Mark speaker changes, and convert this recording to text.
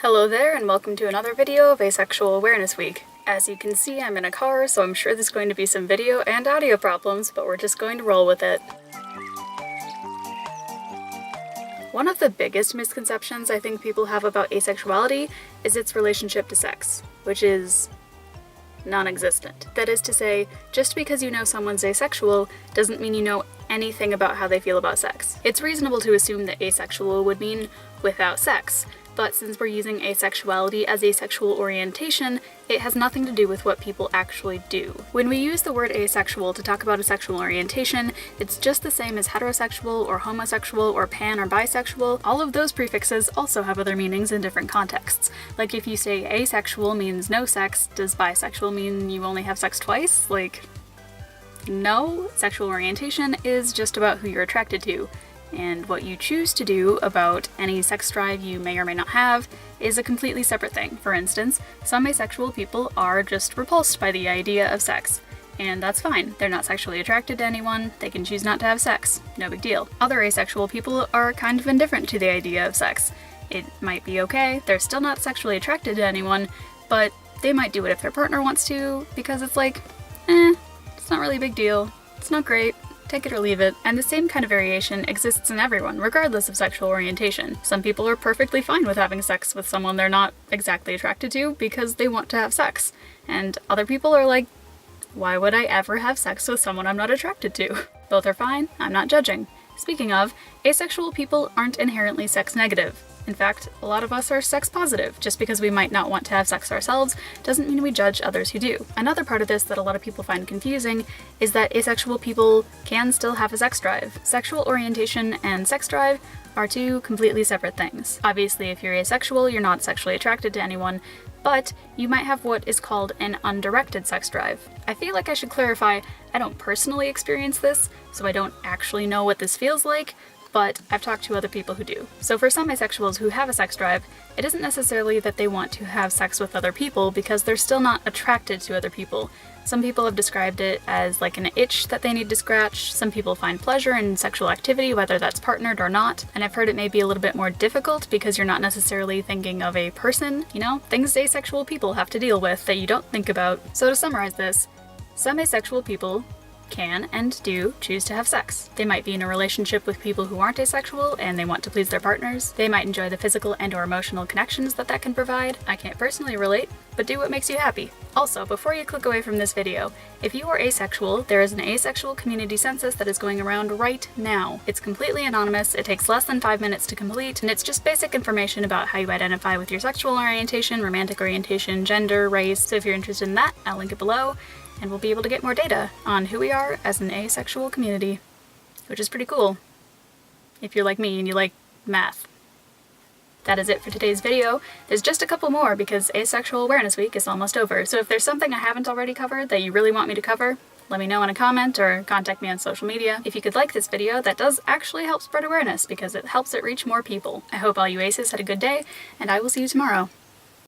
Speaker 1: Hello there, and welcome to another video of Asexual Awareness Week. As you can see, I'm in a car, so I'm sure there's going to be some video and audio problems, but we're just going to roll with it. One of the biggest misconceptions I think people have about asexuality is its relationship to sex, which is non-existent. That is to say, just because you know someone's asexual doesn't mean you know anything about how they feel about sex. It's reasonable to assume that asexual would mean without sex, but since we're using asexuality as a sexual orientation, it has nothing to do with what people actually do. When we use the word asexual to talk about a sexual orientation, it's just the same as heterosexual or homosexual or pan or bisexual. All of those prefixes also have other meanings in different contexts. Like if you say asexual means no sex, does bisexual mean you only have sex twice? Like, no. Sexual orientation is just about who you're attracted to. And what you choose to do about any sex drive you may or may not have is a completely separate thing. For instance, some asexual people are just repulsed by the idea of sex. And that's fine. They're not sexually attracted to anyone, they can choose not to have sex. No big deal. Other asexual people are kind of indifferent to the idea of sex. It might be okay, they're still not sexually attracted to anyone, but they might do it if their partner wants to, because it's like, it's not really a big deal. It's not great. Take it or leave it. And the same kind of variation exists in everyone, regardless of sexual orientation. Some people are perfectly fine with having sex with someone they're not exactly attracted to because they want to have sex. And other people are like, why would I ever have sex with someone I'm not attracted to? Both are fine, I'm not judging. Speaking of, asexual people aren't inherently sex negative. In fact, a lot of us are sex positive. Just because we might not want to have sex ourselves doesn't mean we judge others who do. Another part of this that a lot of people find confusing is that asexual people can still have a sex drive. Sexual orientation and sex drive are two completely separate things. Obviously, if you're asexual, you're not sexually attracted to anyone, but you might have what is called an undirected sex drive. I feel like I should clarify, I don't personally experience this, so I don't actually know what this feels like, but I've talked to other people who do. So for some asexuals who have a sex drive, it isn't necessarily that they want to have sex with other people because they're still not attracted to other people. Some people have described it as like an itch that they need to scratch. Some people find pleasure in sexual activity, whether that's partnered or not. And I've heard it may be a little bit more difficult because you're not necessarily thinking of a person, you know, things asexual people have to deal with that you don't think about. So to summarize this, some asexual people can and do choose to have sex. They might be in a relationship with people who aren't asexual and they want to please their partners. They might enjoy the physical and or emotional connections that can provide. I can't personally relate, but do what makes you happy. Also, before you click away from this video, if you are asexual, there is an asexual community census that is going around right now. It's completely anonymous, it takes less than 5 minutes to complete, and it's just basic information about how you identify with your sexual orientation, romantic orientation, gender, race. So if you're interested in that, I'll link it below. And we'll be able to get more data on who we are as an asexual community, which is pretty cool, if you're like me and you like math. That is it for today's video. There's just a couple more because Asexual Awareness Week is almost over, so if there's something I haven't already covered that you really want me to cover, let me know in a comment or contact me on social media. If you could like this video, that does actually help spread awareness because it helps it reach more people. I hope all you aces had a good day, and I will see you tomorrow.